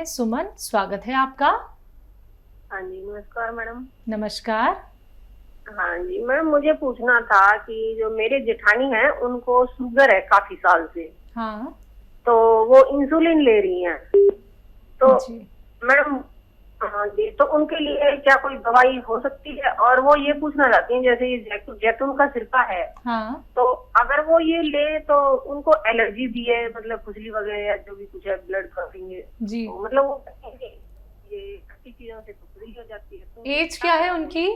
सुमन, स्वागत है आपका। हाँ जी, नमस्कार मैडम। नमस्कार। हाँ जी मैडम, मुझे पूछना था कि जो मेरे जेठानी हैं उनको शुगर है काफी साल से। हाँ तो वो इंसुलिन ले रही हैं। तो जी। मैडम, हाँ जी, तो उनके लिए क्या कोई दवाई हो सकती है? और वो ये पूछना चाहती हैं, जैसे ये जैतून का सिरका है, हाँ तो अगर वो ये ले तो उनको एलर्जी भी है, मतलब खुजली वगैरह या जो भी कुछ है, ब्लड क्रॉसिंग है, जी। तो मतलब वो ये खट्टी चीजों से खुजली हो जाती है, तो एज क्या है उनकी?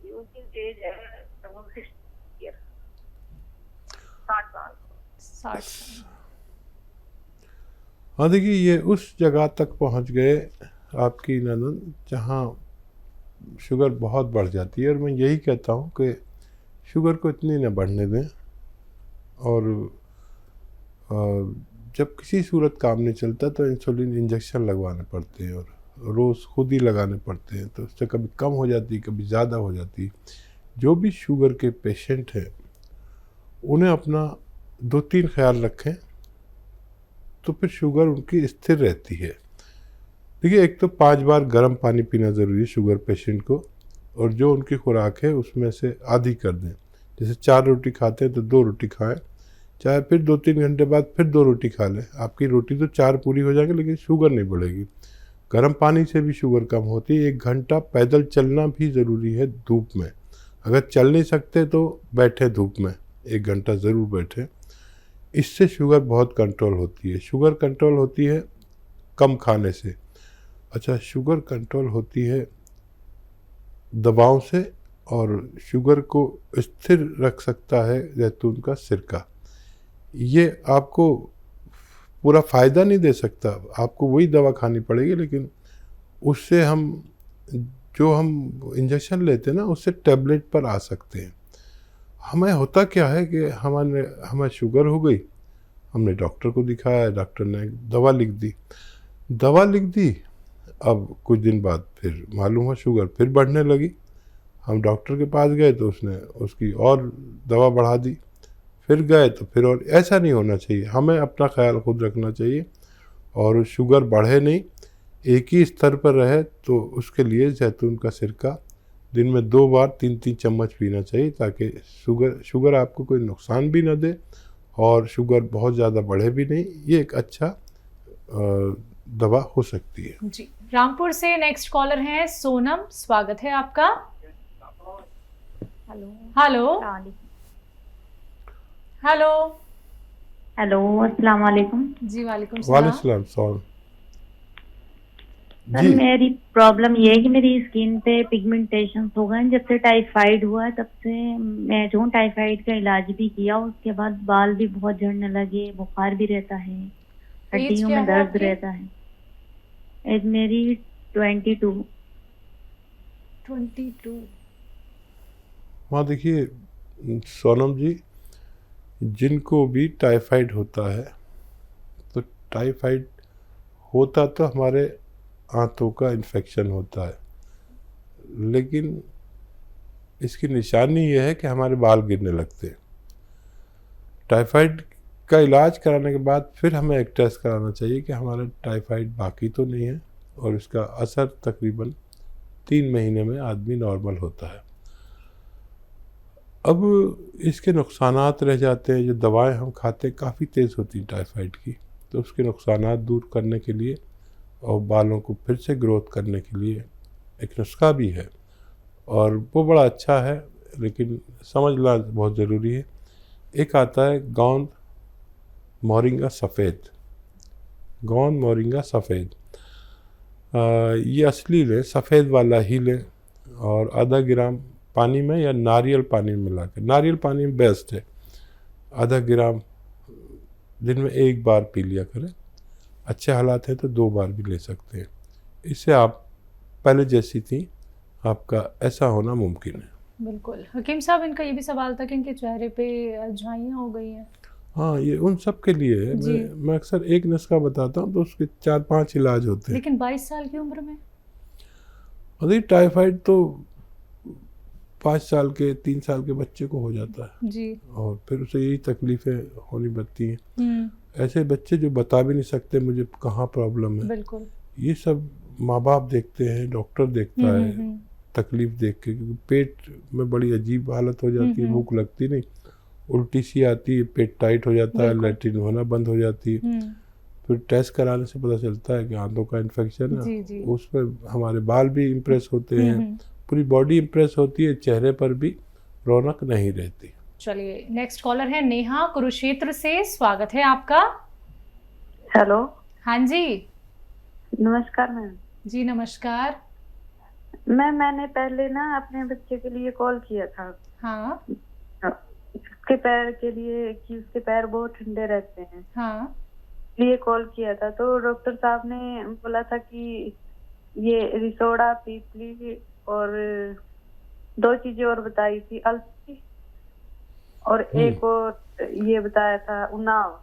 उनकी एज है 60 साल। 60 साल। हाँ देखिए, ये उस जगह तक पहुंच गए आपकी ननद जहाँ शुगर बहुत बढ़ जाती है। और मैं यही कहता हूँ कि शुगर को इतनी न बढ़ने दें। और जब किसी सूरत काम नहीं चलता तो इंसुलिन इंजेक्शन लगवाने पड़ते हैं, और रोज़ खुद ही लगाने पड़ते हैं, तो उससे कभी कम हो जाती है, कभी ज़्यादा हो जाती है। जो भी शुगर के पेशेंट हैं उन्हें अपना 2-3 ख्याल रखें, तो फिर शुगर उनकी स्थिर रहती है। देखिए, एक तो 5 बार गर्म पानी पीना ज़रूरी है शुगर पेशेंट को, और जो उनकी खुराक है उसमें से आधी कर दें। जैसे 4 रोटी खाते हैं तो 2 रोटी खाएं, चाहे फिर 2-3 घंटे बाद फिर 2 रोटी खा लें। आपकी रोटी तो 4 पूरी हो जाएंगी, लेकिन शुगर नहीं बढ़ेगी। गर्म पानी से भी शुगर कम होती है। 1 घंटा पैदल चलना भी ज़रूरी है धूप में। अगर चल नहीं सकते तो बैठे धूप में, 1 घंटा ज़रूर बैठें। इससे शुगर बहुत कंट्रोल होती है। शुगर कंट्रोल होती है कम खाने से। अच्छा, शुगर कंट्रोल होती है दवाओं से, और शुगर को स्थिर रख सकता है जैतून का सिरका। ये आपको पूरा फ़ायदा नहीं दे सकता, आपको वही दवा खानी पड़ेगी, लेकिन उससे हम जो हम इंजेक्शन लेते हैं ना, उससे टैबलेट पर आ सकते हैं। हमें होता क्या है कि हमें शुगर हो गई, हमने डॉक्टर को दिखाया, डॉक्टर ने दवा लिख दी। अब कुछ दिन बाद फिर मालूम हुआ शुगर फिर बढ़ने लगी। हम डॉक्टर के पास गए तो उसने उसकी और दवा बढ़ा दी। फिर गए तो फिर, और ऐसा नहीं होना चाहिए। हमें अपना ख्याल खुद रखना चाहिए, और शुगर बढ़े नहीं, एक ही स्तर पर रहे, तो उसके लिए जैतून का सिरका दिन में 2 बार 3-3 चम्मच पीना चाहिए, ताकि शुगर आपको कोई नुकसान भी ना दे और शुगर बहुत ज़्यादा बढ़े भी नहीं। ये एक अच्छा दवा हो सकती है जी। रामपुर से नेक्स्ट कॉलर हैं सोनम, स्वागत है आपका। Hello hello hello. हेलो, अस्सलाम वालेकुम। जी वालेकुम वाले सलाम। सलाम। सर, जी, मेरी प्रॉब्लम ये है कि मेरी स्किन पे पिगमेंटेशन हो गए। जब से टाइफाइड हुआ है तब से मैं जो टाइफाइड का इलाज भी किया, उसके बाद बाल भी बहुत झड़ने लगे, बुखार भी रहता है, एज हड्डियों क्या में है दर्द आपकी? रहता है। एज मेरी 22। 22। वहाँ देखिए सोनम जी, जिनको भी टाइफाइड होता है, तो टाइफाइड होता तो हमारे आंतों का इन्फेक्शन होता है, लेकिन इसकी निशानी ये है कि हमारे बाल गिरने लगते हैं। टाइफाइड का इलाज कराने के बाद फिर हमें एक टेस्ट कराना चाहिए कि हमारा टाइफाइड बाकी तो नहीं है, और इसका असर तकरीबन 3 महीने में आदमी नॉर्मल होता है। अब इसके नुकसानात रह जाते हैं। जो दवाएं हम खाते काफ़ी तेज़ होती हैं टाइफाइड की, तो उसके नुकसानात दूर करने के लिए और बालों को फिर से ग्रोथ करने के लिए एक नुस्खा भी है, और वो बड़ा अच्छा है, लेकिन समझना बहुत ज़रूरी है। एक आता है गोंद मोरिंगा सफ़ेद। ये असली लें, सफ़ेद वाला ही लें, और आधा ग्राम पानी में या नारियल पानी में मिलाकर, नारियल पानी में बेस्ट है, आधा ग्राम दिन में 1 बार पी लिया करें। अच्छे हालात हैं तो 2 बार भी ले सकते हैं। इससे आप पहले जैसी थी, आपका ऐसा होना मुमकिन है। बिल्कुल। हकीम साहब, इनका ये भी सवाल था कि इनके चेहरे पे झाइयाँ हो गई हैं। हाँ, ये उन सब के लिए है। जी। मैं अक्सर एक नुस्खा बताता हूँ तो उसके 4-5 इलाज होते हैं। लेकिन 22 साल की उम्र में? अरे, टाइफाइड तो 5 साल के 3 साल के बच्चे को हो जाता है, जी। और फिर उसे यही तकलीफ़ें होनी पड़ती हैं। ऐसे बच्चे जो बता भी नहीं सकते मुझे कहाँ प्रॉब्लम है, बिल्कुल। ये सब माँ बाप देखते हैं, डॉक्टर देखता है तकलीफ देख के, क्योंकि पेट में बड़ी अजीब हालत हो जाती है, भूख लगती नहीं, उल्टी सी आती है, पेट टाइट हो जाता है, लैट्रिन होना बंद हो जाती है। फिर टेस्ट कराने से पता चलता है कि आंतों का इन्फेक्शन है। उसमें हमारे बाल भी इम्प्रेस होते हैं, पूरी बॉडी इम्प्रेस होती है, चेहरे पर भी रौनक नहीं रहती। चलिए नेक्स्ट कॉलर है नेहा कुरुक्षेत्र से, स्वागत है आपका। हेलो। हाँ जी। नमस्कार मैम। जी नमस्कार। मैंने पहले ना अपने बच्चे के लिए कॉल किया था। हाँ। उसके पैर के लिए कि उसके पैर बहुत ठंडे रहते हैं। हाँ। लिए कॉल किया था तो डॉक्टर साहब ने बोला था कि ये रिसोडा पीपली और 2 चीजें और बताई थी, अलसी और एक और ये बताया था उन्नाव।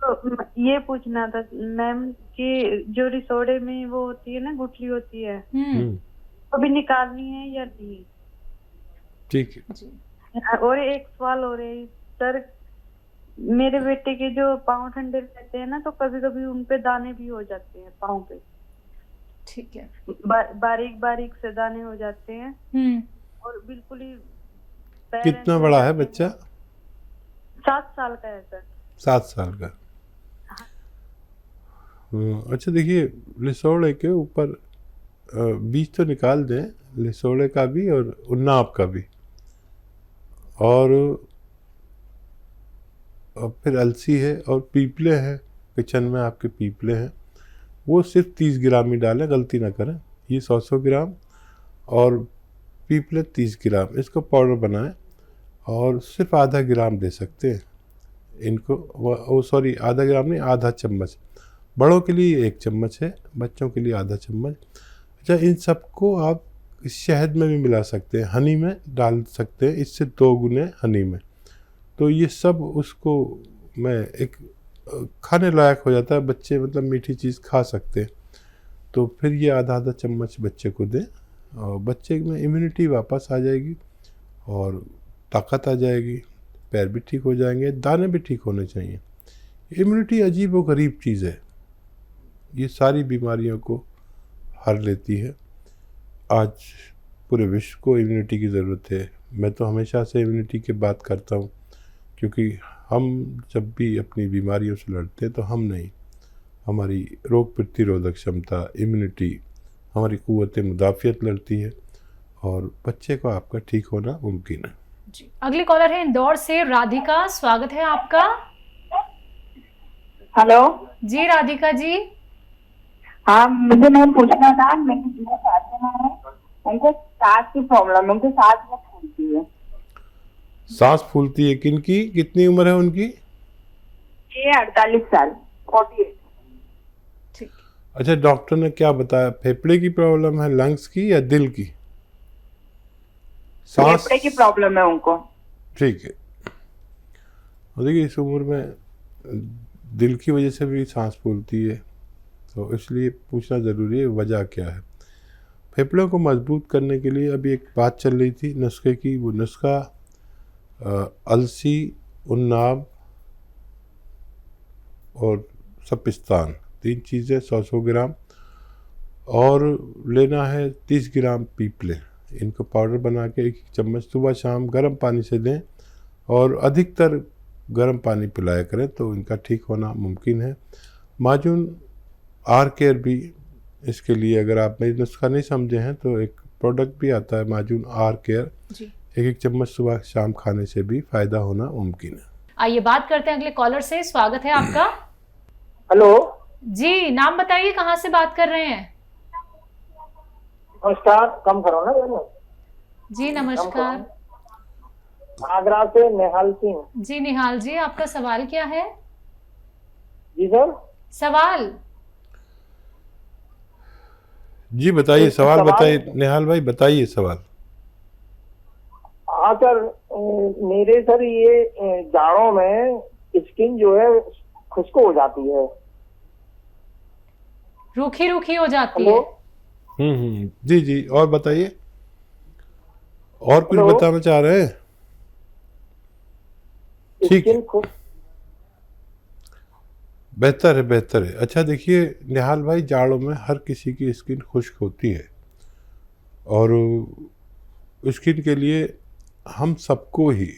तो ये पूछना था मैम कि जो रिसोडे में वो होती है ना, गुठली होती है, अभी निकालनी है या नहीं? ठीक है। और एक सवाल हो रहा है सर, मेरे बेटे के जो पाँव ठंडे रहते हैं ना, तो कभी कभी उनपे दाने भी हो जाते हैं पाँव पे। ठीक है। बारीक बारीक से दाने हो जाते हैं और बिल्कुल ही। कितना बड़ा है बच्चा? 7 साल का है सर। 7 साल का। अच्छा देखिए, लिसोड़े के ऊपर बीज तो निकाल दें, लिसोड़े का भी और उन्नाव का भी, और फिर अलसी है और पीपले हैं, किचन में आपके पीपले हैं, वो सिर्फ 30 ग्राम ही डालें, गलती ना करें। ये 100 ग्राम और पीपले 30 ग्राम, इसको पाउडर बनाएं और सिर्फ आधा ग्राम दे सकते हैं इनको। सॉरी, आधा ग्राम नहीं, आधा चम्मच। बड़ों के लिए 1 चम्मच है, बच्चों के लिए आधा चम्मच। अच्छा, इन सबको आप शहद में भी मिला सकते हैं, हनी में डाल सकते हैं, इससे 2 गुने हनी में। तो ये सब उसको मैं एक खाने लायक हो जाता है, बच्चे मतलब मीठी चीज़ खा सकते हैं। तो फिर ये आधा चम्मच बच्चे को दें और बच्चे में इम्यूनिटी वापस आ जाएगी और ताकत आ जाएगी, पैर भी ठीक हो जाएंगे, दाने भी ठीक होने चाहिए। इम्यूनिटी अजीब व गरीब चीज़ है, ये सारी बीमारियों को हर लेती है। आज पूरे विश्व को इम्यूनिटी की ज़रूरत है। मैं तो हमेशा से इम्यूनिटी की बात करता हूँ, क्योंकि हम जब भी अपनी बीमारियों से लड़ते हैं तो हम नहीं, हमारी रोग प्रतिरोधक क्षमता, इम्यूनिटी, हमारी क़ुव्वत मुदाफ़ियत लड़ती है और बच्चे को आपका ठीक होना मुमकिन है। जी, अगले कॉलर है इंदौर से राधिका, स्वागत है आपका। हेलो जी राधिका जी। हाँ, मुझे मैम पूछना था, मेरी जो सासू माँ है उनको सांस की प्रॉब्लम है, उनको सांस बहुत फूलती है। सांस फूलती है? किनकी, कितनी उम्र है उनकी? ये 48 साल, 48। ठीक। अच्छा, डॉक्टर ने क्या बताया, फेफड़े की प्रॉब्लम है, लंग्स की या दिल की? सांस, फेफड़े की प्रॉब्लम है उनको। ठीक है। और देखिए, इस उम्र में दिल की वजह से भी सांस फूलती है, तो इसलिए पूछना ज़रूरी है वजह क्या है। फेफड़ों को मजबूत करने के लिए अभी एक बात चल रही थी नुस्खे की, वो नुस्खा अलसी, उन्नाव और सपिस्तान, 3 चीज़ें 100 ग्राम, और लेना है 30 ग्राम पीपले। इनको पाउडर बना के 1 चम्मच सुबह शाम गर्म पानी से दें और अधिकतर गर्म पानी पिलाया करें, तो इनका ठीक होना मुमकिन है। माजून आर केयर भी इसके लिए, अगर आप मेरी नुस्खा नहीं समझे हैं तो एक प्रोडक्ट भी आता है माजून आर केयर, 1 चम्मच सुबह शाम खाने से भी फ़ायदा होना मुमकिन है। आइए बात करते हैं अगले कॉलर से, स्वागत है आपका। हेलो जी, नाम बताइए, कहाँ से बात कर रहे हैं? नमस्कार, कम करो ना। जी नमस्कार। आगरा से निहाल सिंह। जी निहाल जी, आपका सवाल क्या है? जी सर। सवाल जी बताइए, सवाल बताइए निहाल भाई, बताइए सवाल। हाँ सर, मेरे सर ये जाड़ों में स्किन जो है खुश्क हो जाती है, रूखी रूखी हो जाती है। जी जी, और बताइए, और कुछ बताना चाह रहे हैं? ठीक है, बेहतर है, बेहतर है। अच्छा देखिए निहाल भाई, जाड़ों में हर किसी की स्किन खुश्क होती है और स्किन के लिए हम सबको ही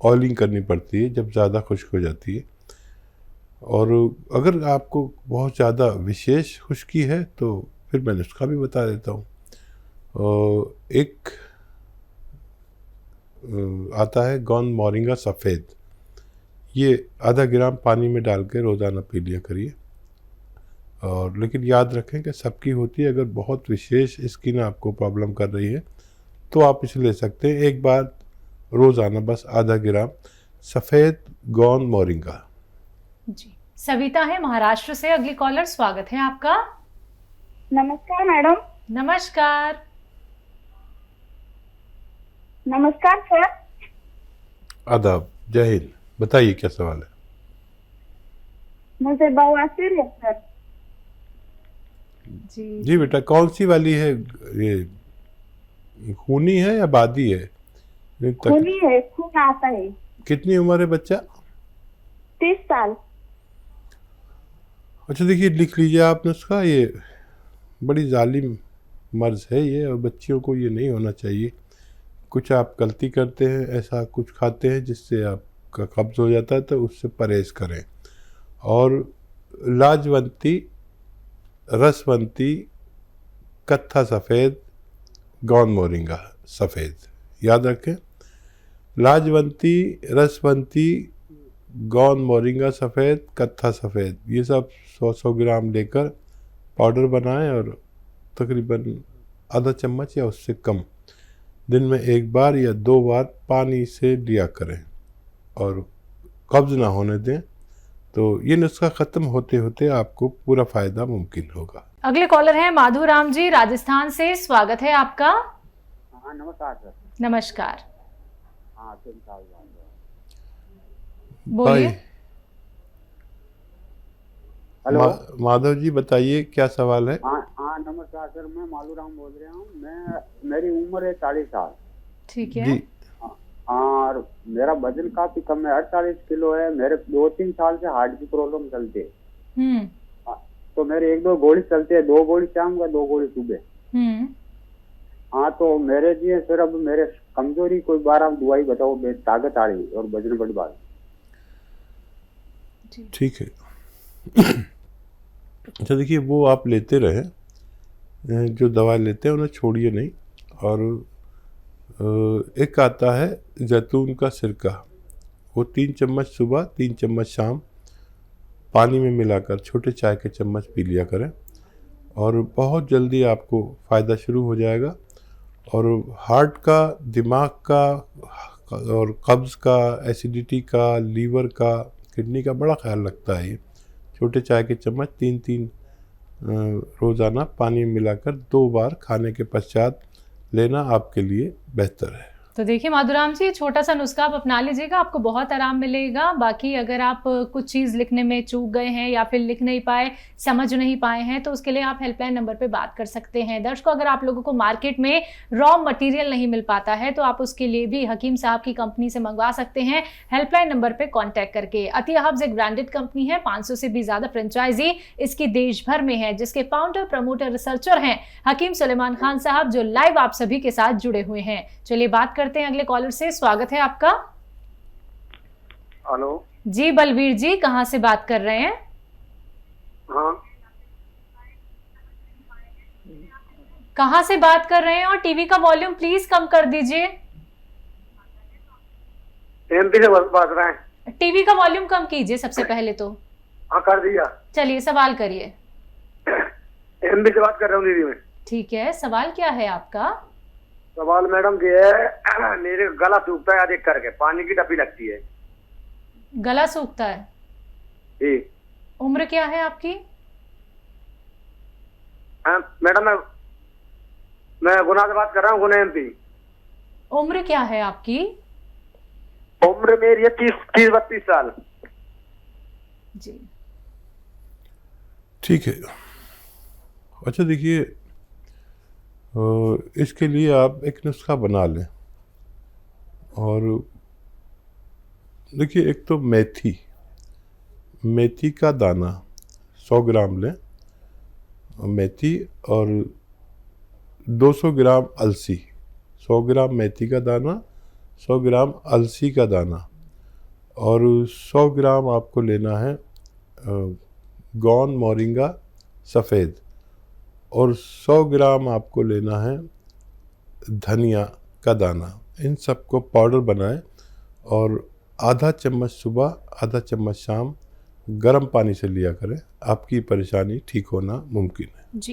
ऑयलिंग करनी पड़ती है जब ज़्यादा खुश्क हो जाती है। और अगर आपको बहुत ज़्यादा विशेष खुश्की है तो फिर मैं नुस्खा भी बता देता हूँ। एक आता है गोंद मोरिंगा सफ़ेद, ये आधा ग्राम पानी में डाल के रोज़ाना पी लिया करिए। और लेकिन याद रखें कि सबकी होती है, अगर बहुत विशेष स्किन आपको प्रॉब्लम कर रही है तो आप इसे ले सकते हैं। एक बार रोज़ाना बस आधा ग्राम सफ़ेद गोंद मोरिंगा। जी, सविता है महाराष्ट्र से अगली कॉलर, स्वागत है आपका। नमस्कार मैडम। नमस्कार। नमस्कार सर। आदाब, जय हिंद। बताइए क्या सवाल है? मुझे बवासीर है सर। जी बेटा, कौन सी वाली है? ये खूनी है या बादी है? खूनी है, खून आता है। कितनी उम्र है बच्चा? 30 साल। अच्छा देखिए, लिख लीजिए आप नुस्खा। ये बड़ी जालिम मर्ज है ये, और बच्चियों को ये नहीं होना चाहिए। कुछ आप गलती करते हैं, ऐसा कुछ खाते हैं जिससे आपका कब्ज़ हो जाता है, तो उससे परहेज़ करें। और लाजवंती, रसवंती, कत्था सफ़ेद, गोंद मोरिंगा सफ़ेद, याद रखें। लाजवंती, रसवंती, गोंद मोरिंगा सफ़ेद, कत्था सफ़ेद, ये सब 100-100 ग्राम लेकर पाउडर बनाएं और तकरीबन आधा चम्मच या उससे कम दिन में 1 बार या 2 बार पानी से लिया करें और कब्ज़ ना होने दें। तो ये नुस्खा ख़त्म होते होते आपको पूरा फ़ायदा मुमकिन होगा। अगले कॉलर हैं माधुराम जी राजस्थान से, स्वागत है आपका। हाँ नमस्कार सर। नमस्कार। हाँ 3 साल बोलिए। हेलो माधव जी बताइए क्या सवाल है? हाँ नमस्कार सर, मैं मालूराम बोल रहा हूँ। मेरी उम्र है 40 साल। ठीक है जी। और मेरा वजन काफी कम है, 48 किलो है। मेरे 2-3 साल से हार्ट की प्रॉब्लम चलती है। तो मेरे 1-2 गोली चलते हैं, 2 गोली शाम का, 2 गोली सुबह। हाँ तो मेरे जी सर, अब मेरे कमजोरी कोई बार आप दवाई बताओ, ताकत आ रही और वजन बढ़ बात। ठीक है। अच्छा देखिए, वो आप लेते रहे, जो दवा लेते हैं उन्हें छोड़िए नहीं। और एक आता है जैतून का सिरका, वो 3 चम्मच सुबह, 3 चम्मच शाम पानी में मिलाकर छोटे चाय के चम्मच पी लिया करें और बहुत जल्दी आपको फ़ायदा शुरू हो जाएगा। और हार्ट का, दिमाग का और कब्ज़ का, एसिडिटी का, लीवर का, किडनी का बड़ा ख्याल रखता है ये। छोटे चाय के चम्मच 3-3 रोज़ाना पानी में मिलाकर 2 बार खाने के पश्चात लेना आपके लिए बेहतर है। तो देखिए माधुराम जी, छोटा सा नुस्खा आप अपना लीजिएगा, आपको बहुत आराम मिलेगा। बाकी अगर आप कुछ चीज़ लिखने में चूक गए हैं या फिर लिख नहीं पाए, समझ नहीं पाए हैं, तो उसके लिए आप हेल्पलाइन नंबर पे बात कर सकते हैं। दर्शकों, अगर आप लोगों को मार्केट में रॉ मटेरियल नहीं मिल पाता है तो आप उसके लिए भी हकीम साहब की कंपनी से मंगवा सकते हैं, हेल्पलाइन नंबर पर कॉन्टैक्ट करके। अतिया हब्स एक ब्रांडेड कंपनी है, 500 से भी ज़्यादा फ्रेंचाइजी इसकी देश भर में है, जिसके फाउंडर, प्रमोटर, रिसर्चर हैं हकीम सुलेमान खान साहब, जो लाइव आप सभी के साथ जुड़े हुए हैं। चलिए बात करते हैं अगले कॉलर से, स्वागत है आपका। हेलो जी बलवीर जी, कहां से बात कर रहे हैं? हाँ कहां से बात कर रहे हैं? और टीवी का वॉल्यूम प्लीज कम कर दीजिए। एमपी से बात रहे हैं। टीवी का वॉल्यूम कम कीजिए सबसे पहले तो। हाँ कर दिया। चलिए सवाल करिए। एमपी से बात कर रहा हूँ दीदी मैं। ठीक है, सवाल क्या है आपका? सवाल मैडम ये है, मेरे गला सूखता है अधिक करके, पानी की टपी लगती है। गला सूखता है जी। उम्र क्या है आपकी? मैडम मैं गुना से बात कर रहा हूँ, गुना एमपी। उम्र क्या है आपकी? उम्र मेरी है 30-32 साल। जी ठीक है। अच्छा देखिए, इसके लिए आप एक नुस्खा बना लें। और देखिए, एक तो मेथी, मेथी का दाना 100 ग्राम लें, मेथी, और 200 ग्राम अलसी। 100 ग्राम मेथी का दाना, 100 ग्राम अलसी का दाना, और 100 ग्राम आपको लेना है गौन मोरिंगा सफ़ेद, और 100 ग्राम आपको लेना है धनिया का दाना। इन सबको पाउडर बनाएं और आधा चम्मच सुबह, आधा चम्मच शाम गर्म पानी से लिया करें। आपकी परेशानी ठीक होना मुमकिन है।